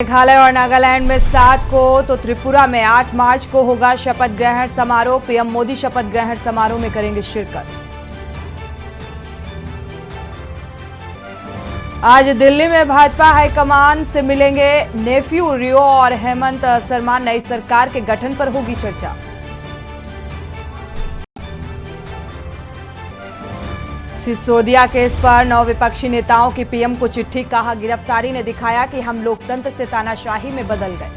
मेघालय और नागालैंड में 7 को तो त्रिपुरा में 8 मार्च को होगा शपथ ग्रहण समारोह। पीएम मोदी शपथ ग्रहण समारोह में करेंगे शिरकत। आज दिल्ली में भाजपा हाईकमान से मिलेंगे नेफ्यू रियो और हेमंत शर्मा। नई सरकार के गठन पर होगी चर्चा। सिसोदिया केस पर 9 विपक्षी नेताओं की पीएम को चिट्ठी। कहा, गिरफ्तारी ने दिखाया कि हम लोकतंत्र से तानाशाही में बदल गए।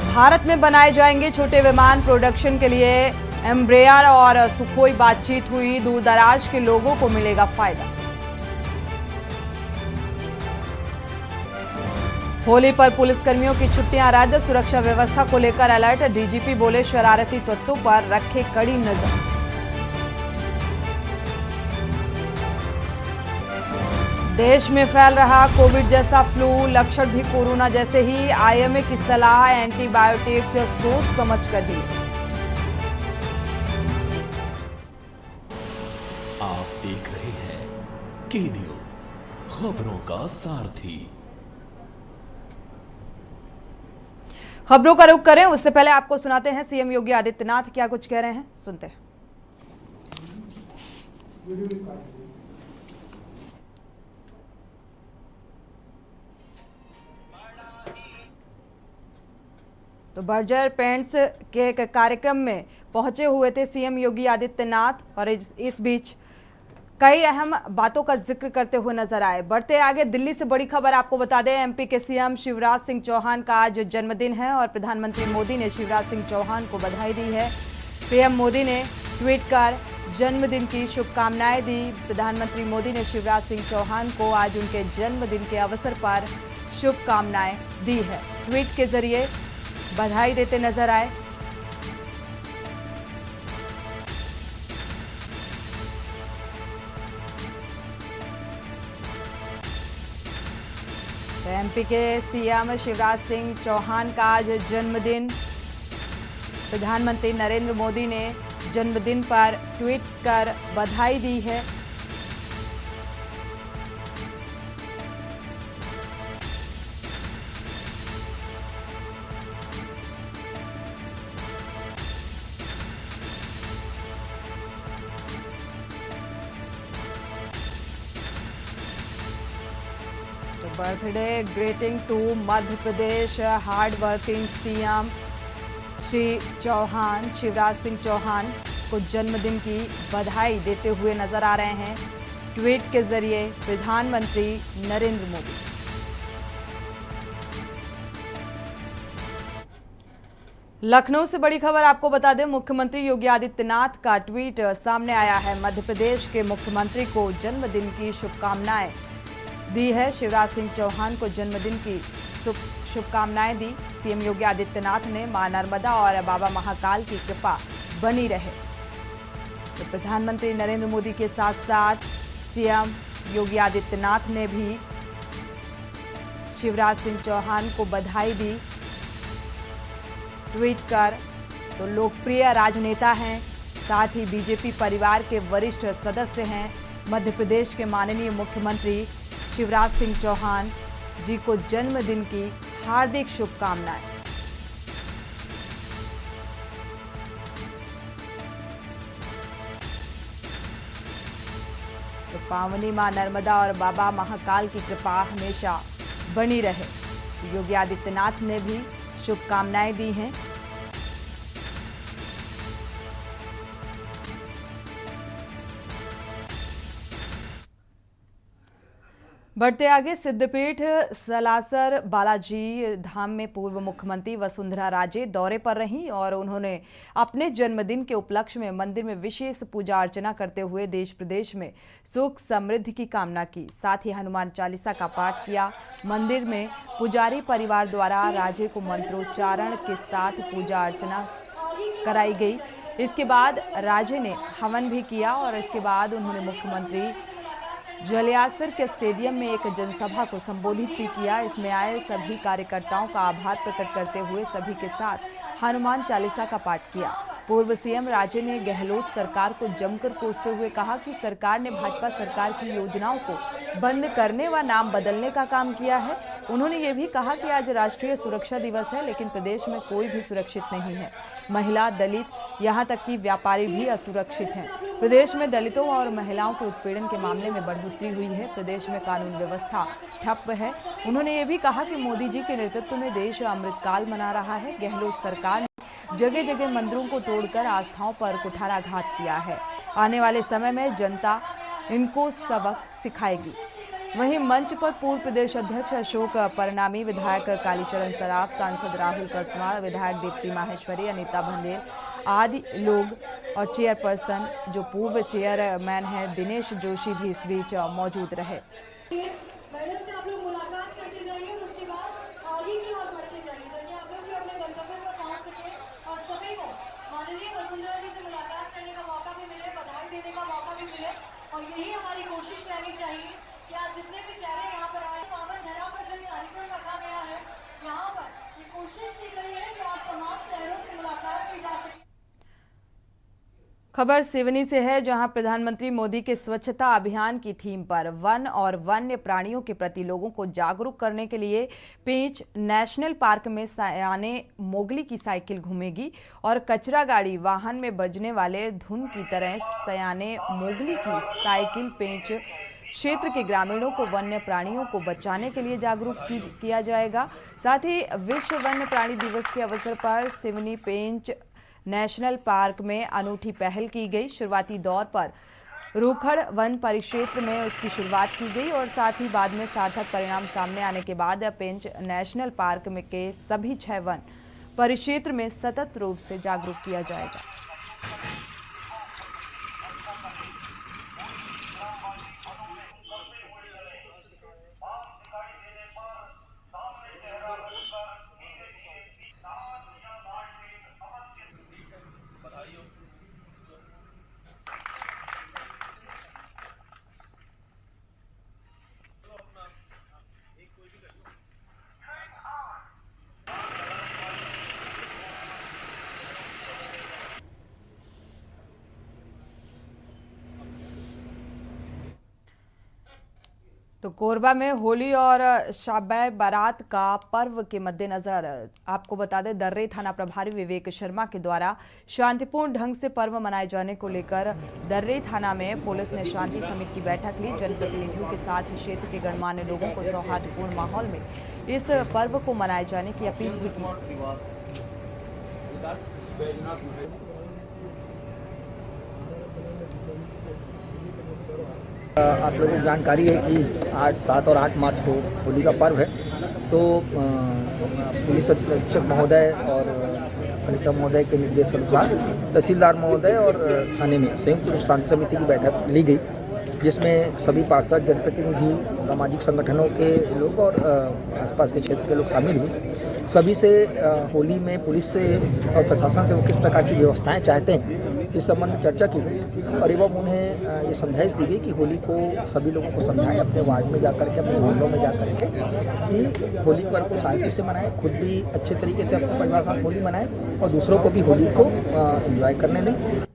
भारत में बनाए जाएंगे छोटे विमान। प्रोडक्शन के लिए एम्ब्रेयर और सुखोई बातचीत हुई। दूर दराज के लोगों को मिलेगा फायदा। होली पर पुलिसकर्मियों की छुट्टियां रद्द। सुरक्षा व्यवस्था को लेकर अलर्ट। डीजीपी बोले, शरारती तत्वों पर रखे कड़ी नजर। देश में फैल रहा कोविड जैसा फ्लू। लक्षण भी कोरोना जैसे ही। आईएमए की सलाह, एंटीबायोटिक्स सोच समझ कर दी। आप देख रहे हैं के न्यूज, खबरों का सारथी। खबरों का रुख करें उससे पहले आपको सुनाते हैं सीएम योगी आदित्यनाथ क्या कुछ कह रहे हैं, सुनते हैं। तो बर्जर पेंट्स के एक कार्यक्रम में पहुंचे हुए थे सीएम योगी आदित्यनाथ और इस बीच कई अहम बातों का जिक्र करते हुए नजर आए। बढ़ते आगे दिल्ली से बड़ी खबर आपको बता दें, एमपी के सीएम शिवराज सिंह चौहान का आज जन्मदिन है और प्रधानमंत्री मोदी ने शिवराज सिंह चौहान को बधाई दी है। पीएम मोदी ने ट्वीट कर जन्मदिन की शुभकामनाएं दी। प्रधानमंत्री मोदी ने शिवराज सिंह चौहान को आज उनके जन्मदिन के अवसर पर शुभकामनाएं दी है। ट्वीट के जरिए बधाई देते नजर आए। एमपी के सीएम शिवराज सिंह चौहान का आज जन्मदिन। प्रधानमंत्री नरेंद्र मोदी ने जन्मदिन पर ट्वीट कर बधाई दी है। Birthday greeting to Madhya Pradesh hard working CM Shri Chouhan. Shivraj Singh Chouhan को जन्मदिन की बधाई देते हुए नजर आ रहे हैं ट्वीट के जरिए प्रधानमंत्री नरेंद्र मोदी। लखनऊ से बड़ी खबर आपको बता दें, मुख्यमंत्री योगी आदित्यनाथ का ट्वीट सामने आया है। मध्य प्रदेश के मुख्यमंत्री को जन्मदिन की शुभकामनाएं दी है। शिवराज सिंह चौहान को जन्मदिन की शुभकामनाएं दी। सीएम योगी आदित्यनाथ ने मां नर्मदा और बाबा महाकाल की कृपा बनी रहे। तो प्रधानमंत्री नरेंद्र मोदी के साथ साथ सीएम योगी आदित्यनाथ ने भी शिवराज सिंह चौहान को बधाई दी ट्वीट कर। तो लोकप्रिय राजनेता हैं, साथ ही बीजेपी परिवार के वरिष्ठ सदस्य हैं। मध्य प्रदेश के माननीय मुख्यमंत्री शिवराज सिंह चौहान जी को जन्मदिन की हार्दिक शुभकामनाएं। तो पावनी मां नर्मदा और बाबा महाकाल की कृपा हमेशा बनी रहे। योगी आदित्यनाथ ने भी शुभकामनाएं दी हैं। बढ़ते आगे, सिद्धपीठ सलासर बालाजी धाम में पूर्व मुख्यमंत्री वसुंधरा राजे दौरे पर रहीं और उन्होंने अपने जन्मदिन के उपलक्ष्य में मंदिर में विशेष पूजा अर्चना करते हुए देश प्रदेश में सुख समृद्धि की कामना की। साथ ही हनुमान चालीसा का पाठ किया। मंदिर में पुजारी परिवार द्वारा राजे को मंत्रोच्चारण के साथ पूजा अर्चना कराई गई। इसके बाद राजे ने हवन भी किया और इसके बाद उन्होंने मुख्यमंत्री जलियासर के स्टेडियम में एक जनसभा को संबोधित भी किया। इसमें आए सभी कार्यकर्ताओं का आभार प्रकट करते हुए सभी के साथ हनुमान चालीसा का पाठ किया। पूर्व सीएम राजे ने गहलोत सरकार को जमकर कोसते हुए कहा कि सरकार ने भाजपा सरकार की योजनाओं को बंद करने व नाम बदलने का काम किया है। उन्होंने ये भी कहा कि आज राष्ट्रीय सुरक्षा दिवस है, लेकिन प्रदेश में कोई भी सुरक्षित नहीं है। महिला, दलित, यहाँ तक कि व्यापारी भी असुरक्षित हैं। प्रदेश में दलितों और महिलाओं के उत्पीड़न के मामले में बढ़ोतरी हुई है। प्रदेश में कानून व्यवस्था ठप है। उन्होंने ये भी कहा कि मोदी जी के नेतृत्व में देश अमृतकाल मना रहा है। गहलोत सरकार ने जगह जगह मंदिरों को तोड़कर आस्थाओं पर कुठाराघात किया है। आने वाले समय में जनता इनको सबक सिखाएगी। वहीं मंच पर पूर्व प्रदेश अध्यक्ष अशोक परनामी, विधायक कालीचरण सराफ, सांसद राहुल कसवा, विधायक दीप्ति माहेश्वरी, अनीता भंडेल आदि लोग और चेयरपर्सन जो पूर्व चेयरमैन है दिनेश जोशी भी इस बीच मौजूद रहे। मैडम से आप लोग मुलाकात करते जाइए और उसके बाद आगे की ओर बढ़ते जाइए ताकि आप लोग भी अपने गंतव्य पर पहुंच सके और सभी को माननीय वसुंधरा जी से मुलाकात करने का मौका भी मिले, बधाई देने का मौका भी मिले। और यही हमारी कोशिश रहनी चाहिए कि आज जितने भी चेहरे यहाँ पर आए, पावन धरा पर जो कार्यक्रम रखा गया है, यहाँ पर ये कोशिश की गई है कि आप तमाम चेहरों से मुलाकात की जा सके। खबर सिवनी से है, जहां प्रधानमंत्री मोदी के स्वच्छता अभियान की थीम पर वन और वन्य प्राणियों के प्रति लोगों को जागरूक करने के लिए पेंच नेशनल पार्क में सयाने मोगली की साइकिल घूमेगी और कचरा गाड़ी वाहन में बजने वाले धुन की तरह सयाने मोगली की साइकिल पेंच क्षेत्र के ग्रामीणों को वन्य प्राणियों को बचाने के लिए जागरूक किया जाएगा। साथ ही विश्व वन्य प्राणी दिवस के अवसर पर सिवनी पेंच नेशनल पार्क में अनूठी पहल की गई। शुरुआती दौर पर रूखड़ वन परिक्षेत्र में उसकी शुरुआत की गई और साथ ही बाद में सार्थक परिणाम सामने आने के बाद पेंच नेशनल पार्क में के सभी 6 वन परिक्षेत्र में सतत रूप से जागरूक किया जाएगा। तो कोरबा में होली और शब-ए बारात का पर्व के मद्देनजर आपको बता दें, दर्रे थाना प्रभारी विवेक शर्मा के द्वारा शांतिपूर्ण ढंग से पर्व मनाए जाने को लेकर दर्रे थाना में पुलिस ने शांति समिति की बैठक ली। जनप्रतिनिधियों के साथ ही क्षेत्र के गणमान्य लोगों को सौहार्दपूर्ण माहौल में इस पर्व को मनाए जाने की अपील भी की। आप लोगों को जानकारी है कि 7 और 8 मार्च को होली का पर्व है, तो पुलिस अधीक्षक महोदय और कलेक्टर महोदय के निर्देश अनुसार तहसीलदार महोदय और थाने में संयुक्त रूप शांति समिति की बैठक ली गई, जिसमें सभी पार्षद, जनप्रतिनिधि, सामाजिक संगठनों के लोग और आसपास के क्षेत्र के लोग शामिल हुए। सभी से होली में पुलिस से और प्रशासन से वो किस प्रकार की व्यवस्थाएं चाहते हैं इस संबंध में चर्चा की गई और एवं उन्हें ये समझाइश दी गई कि होली को सभी लोगों को समझाएं, अपने वार्ड में जाकर के, अपने मोहल्लों में जाकर के, कि होली पर्व को शांति से मनाएं, खुद भी अच्छे तरीके से अपने परिवार साथ होली मनाएं और दूसरों को भी होली को एंजॉय करने दें।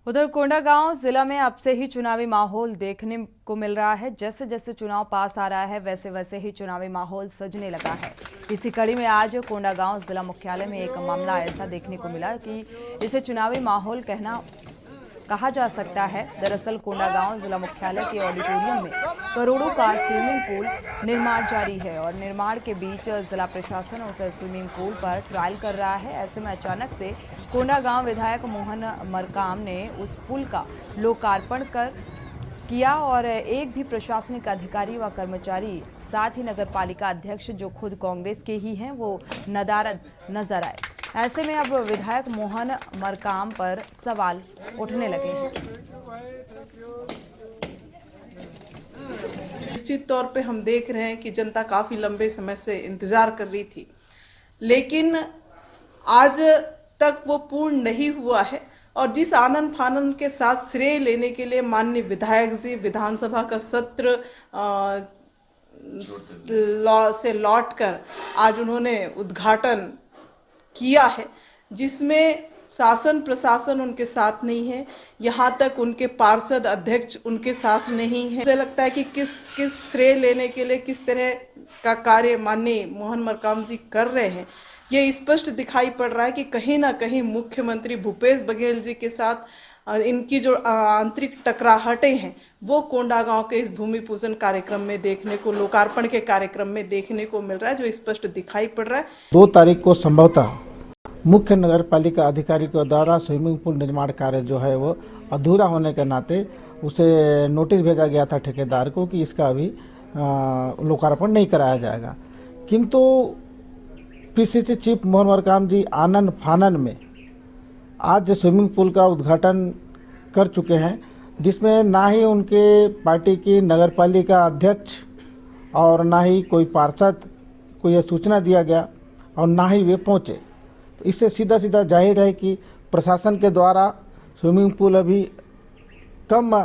उधर कोंडागांव जिला में अब से ही चुनावी माहौल देखने को मिल रहा है। जैसे जैसे चुनाव पास आ रहा है वैसे वैसे ही चुनावी माहौल सजने लगा है। इसी कड़ी में आज कोंडागांव जिला मुख्यालय में एक मामला ऐसा देखने को मिला कि इसे चुनावी माहौल कहा जा सकता है। दरअसल कोंडागांव जिला मुख्यालय के ऑडिटोरियम में करोड़ों का स्विमिंग पूल निर्माण जारी है और निर्माण के बीच जिला प्रशासन उस स्विमिंग पूल पर ट्रायल कर रहा है। ऐसे में अचानक से कोंडागांव विधायक मोहन मरकाम ने उस पुल का लोकार्पण किया और एक भी प्रशासनिक अधिकारी व कर्मचारी, साथ ही नगरपालिका अध्यक्ष जो खुद कांग्रेस के ही हैं, वो नदारद नजर आए। ऐसे में अब विधायक मोहन मरकाम पर सवाल उठने लगे हैं। निश्चित तौर पे हम देख रहे हैं कि जनता काफी लंबे समय से इंतजार कर रही थी, लेकिन आज तक वो पूर्ण नहीं हुआ है और जिस आनन फानन के साथ श्रेय लेने के लिए माननीय विधायक जी विधानसभा का सत्र से लौटकर आज उन्होंने उद्घाटन किया है, जिसमें शासन प्रशासन उनके साथ नहीं है, यहाँ तक उनके पार्षद अध्यक्ष उनके साथ नहीं है। मुझे लगता है कि किस श्रेय लेने के लिए किस तरह का कार्य माननीय मोहन मरकाम जी कर रहे हैं, ये स्पष्ट दिखाई पड़ रहा है कि कहीं ना कहीं मुख्यमंत्री भूपेश बघेल जी के साथ इनकी जो आंतरिक टकराहटें हैं वो कोंडागांव के इस भूमि पूजन कार्यक्रम में देखने को, लोकार्पण के कार्यक्रम में देखने को मिल रहा है, जो स्पष्ट दिखाई पड़ रहा है। 2 तारीख को संभवतः मुख्य नगर पालिका अधिकारी के द्वारा स्विमिंग पूल निर्माण कार्य जो है वो अधूरा होने के नाते उसे नोटिस भेजा गया था ठेकेदार को कि इसका अभी लोकार्पण नहीं कराया जाएगा, किंतु पीसीसी चीफ मोहन मरकाम जी आनन फानन में आज स्विमिंग पूल का उद्घाटन कर चुके हैं, जिसमें ना ही उनके पार्टी की नगर पालिका अध्यक्ष और ना ही कोई पार्षद को यह सूचना दिया गया और ना ही वे पहुँचे। तो इससे सीधा सीधा जाहिर है कि प्रशासन के द्वारा स्विमिंग पूल अभी कम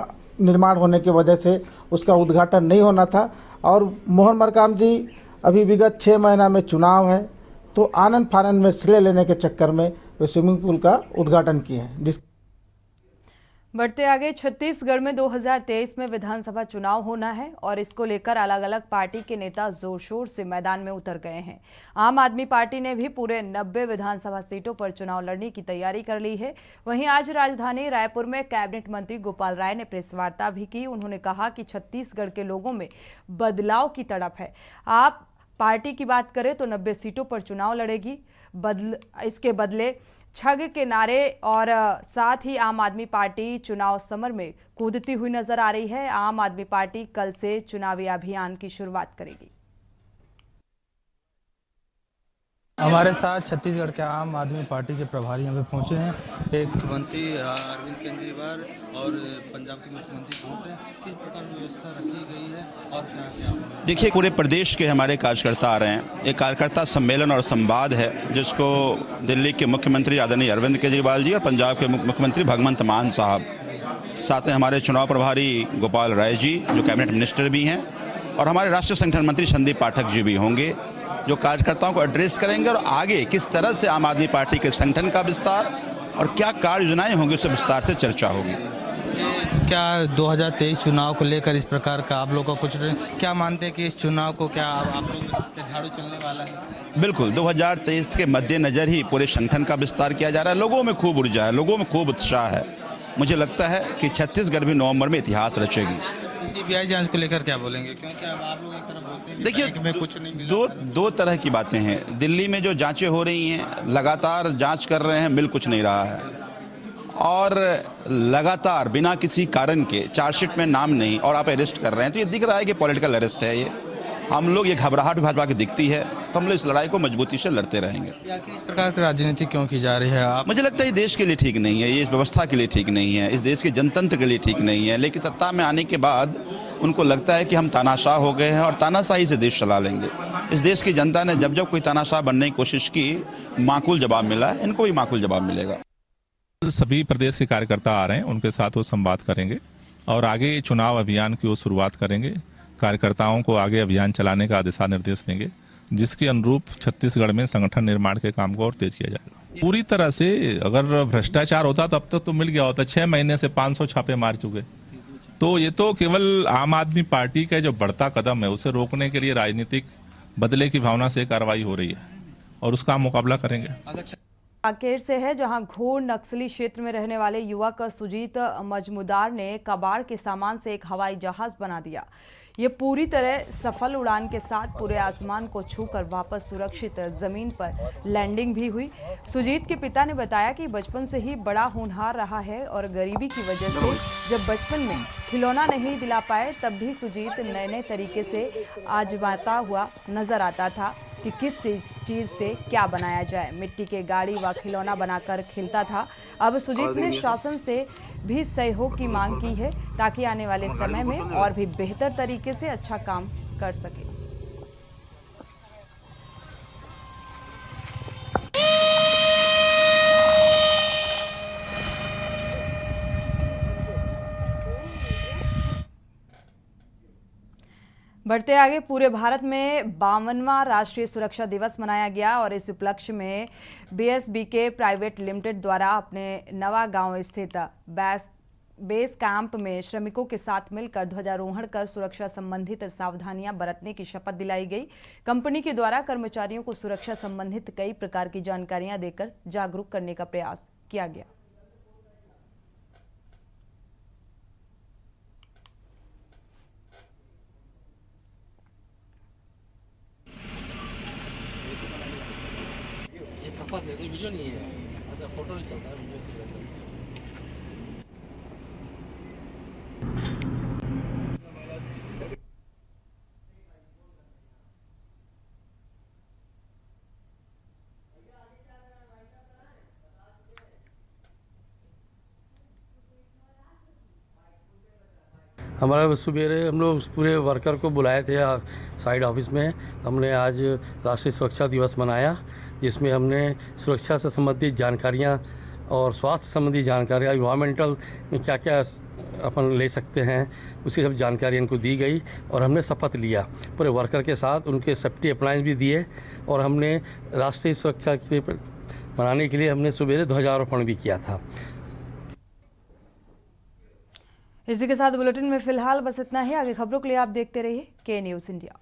निर्माण होने की वजह से उसका उद्घाटन नहीं होना था। और मोहन मरकाम जी अभी विगत 6 महीना में चुनाव है, तो आनन फानन में श्रेय लेने के चक्कर में वे स्विमिंग पूल का उद्घाटन किए हैं। बढ़ते आगे, छत्तीसगढ़ में 2023 में विधानसभा चुनाव होना है और इसको लेकर अलग अलग पार्टी के नेता जोर शोर से मैदान में उतर गए हैं। आम आदमी पार्टी ने भी पूरे 90 विधानसभा सीटों पर चुनाव लड़ने की तैयारी कर ली है। वहीं आज राजधानी रायपुर में कैबिनेट मंत्री गोपाल राय ने प्रेस वार्ता भी की। उन्होंने कहा कि छत्तीसगढ़ के लोगों में बदलाव की तड़प है। आप पार्टी की बात करें तो 90 सीटों पर चुनाव लड़ेगी। इसके बदले छग के नारे और साथ ही आम आदमी पार्टी चुनाव समर में कूदती हुई नजर आ रही है। आम आदमी पार्टी कल से चुनावी अभियान की शुरुआत करेगी। हमारे साथ छत्तीसगढ़ के आम आदमी पार्टी के प्रभारी यहाँ पे पहुंचे हैं। एक मुख्यमंत्री अरविंद केजरीवाल और पंजाब के मुख्यमंत्री पहुंच रहे हैं। किस प्रकार व्यवस्था रखी गई है और क्या क्या? देखिए, पूरे प्रदेश के हमारे कार्यकर्ता आ रहे हैं। एक कार्यकर्ता सम्मेलन और संवाद है जिसको दिल्ली के मुख्यमंत्री आदरणीय अरविंद केजरीवाल जी और पंजाब के मुख्यमंत्री भगवंत मान साहब, साथ में हमारे चुनाव प्रभारी गोपाल राय जी जो कैबिनेट मिनिस्टर भी हैं, और हमारे राष्ट्रीय संगठन मंत्री संदीप पाठक जी भी होंगे, जो कार्यकर्ताओं को एड्रेस करेंगे और आगे किस तरह से आम आदमी पार्टी के संगठन का विस्तार और क्या कार्य योजनाएं होंगी उससे विस्तार से चर्चा होगी। क्या 2023 चुनाव को लेकर इस प्रकार का आप लोग का कुछ क्या मानते हैं कि इस चुनाव को क्या आप लोग के झाड़ू चलने वाला है? बिल्कुल, 2023 के मद्देनजर ही पूरे संगठन का विस्तार किया जा रहा है। लोगों में खूब ऊर्जा है, लोगों में खूब उत्साह है। मुझे लगता है कि छत्तीसगढ़ भी नवंबर में इतिहास रचेगी। सीबीआई जांच को लेकर क्या बोलेंगे? क्योंकि अब आप लोग एक तरफ बोलते हैं देखिए, में कुछ नहीं मिला। दो तरह की बातें हैं। दिल्ली में जो जांचें हो रही हैं, लगातार जांच कर रहे हैं, मिल कुछ नहीं रहा है, और लगातार बिना किसी कारण के चार्जशीट में नाम नहीं और आप अरेस्ट कर रहे हैं, तो ये दिख रहा है कि पॉलिटिकल अरेस्ट है। ये घबराहट भाजपा की दिखती है, तो हम लोग इस लड़ाई को मजबूती से लड़ते रहेंगे। आखिर इस प्रकार की राजनीति क्यों की जा रही है? मुझे लगता है ये देश के लिए ठीक नहीं है, ये इस व्यवस्था के लिए ठीक नहीं है, इस देश के जनतंत्र के लिए ठीक नहीं है। लेकिन सत्ता में आने के बाद उनको लगता है कि हम तानाशाह हो गए हैं और तानाशाही से देश चला लेंगे। इस देश की जनता ने जब जब कोई तानाशाह बनने की कोशिश की, माकूल जवाब मिला, इनको भी माकूल जवाब मिलेगा। सभी प्रदेश के कार्यकर्ता आ रहे हैं, उनके साथ वो संवाद करेंगे और आगे चुनाव अभियान की वो शुरुआत करेंगे। कार्यकर्ताओं को आगे अभियान चलाने का दिशा निर्देश देंगे, जिसके अनुरूप छत्तीसगढ़ में संगठन निर्माण के काम को और तेज किया जाएगा। पूरी तरह से अगर भ्रष्टाचार होता तब तक तो मिल गया होता। 6 महीने से 500 छापे मार चुके। तो ये तो केवल आम आदमी पार्टी का जो बढ़ता कदम है उसे रोकने के लिए राजनीतिक बदले की भावना से कार्रवाई हो रही है और उसका मुकाबला करेंगे। कांकेर से है, जहां घोर नक्सली क्षेत्र में रहने वाले युवक सुजीत मजमुदार ने कबाड़ के सामान से एक हवाई जहाज बना दिया। ये पूरी तरह सफल उड़ान के साथ पूरे आसमान को छूकर वापस सुरक्षित जमीन पर लैंडिंग भी हुई। सुजीत के पिता ने बताया कि बचपन से ही बड़ा होनहार रहा है और गरीबी की वजह से जब बचपन में खिलौना नहीं दिला पाए तब भी सुजीत नए नए तरीके से आजमाता हुआ नजर आता था कि किस चीज़ से क्या बनाया जाए। मिट्टी के गाड़ी व खिलौना बनाकर खेलता था। अब सुजीत ने शासन से भी सहयोग की मांग की है ताकि आने वाले समय में और भी बेहतर तरीके से अच्छा काम कर सके। बढ़ते आगे, पूरे भारत में 52वां राष्ट्रीय सुरक्षा दिवस मनाया गया और इस उपलक्ष्य में BSBK प्राइवेट लिमिटेड द्वारा अपने नवागांव स्थित बेस कैंप में श्रमिकों के साथ मिलकर ध्वजारोहण कर सुरक्षा संबंधित सावधानियां बरतने की शपथ दिलाई गई। कंपनी के द्वारा कर्मचारियों को सुरक्षा संबंधित कई प्रकार की जानकारियां देकर जागरूक करने का प्रयास किया गया। वीडियो नहीं है, अच्छा फोटो नहीं चलता है, वीडियो से चलता है। हमारा सुबह हम लोग पूरे वर्कर को बुलाए थे साइड ऑफिस में। हमने आज राष्ट्रीय सुरक्षा दिवस मनाया, जिसमें हमने सुरक्षा से संबंधित जानकारियां और स्वास्थ्य संबंधी जानकारियां, इन्वायरमेंटल में क्या क्या अपन ले सकते हैं, उसकी सब जानकारी इनको दी गई और हमने शपथ लिया पूरे वर्कर के साथ। उनके सेफ्टी अप्लायंस भी दिए और हमने राष्ट्रीय सुरक्षा के मनाने के लिए हमने सुबह ध्वजारोहण भी किया था। इसी के साथ बुलेटिन में फिलहाल बस इतना ही। आगे खबरों के लिए आप देखते रहिए के न्यूज़ इंडिया।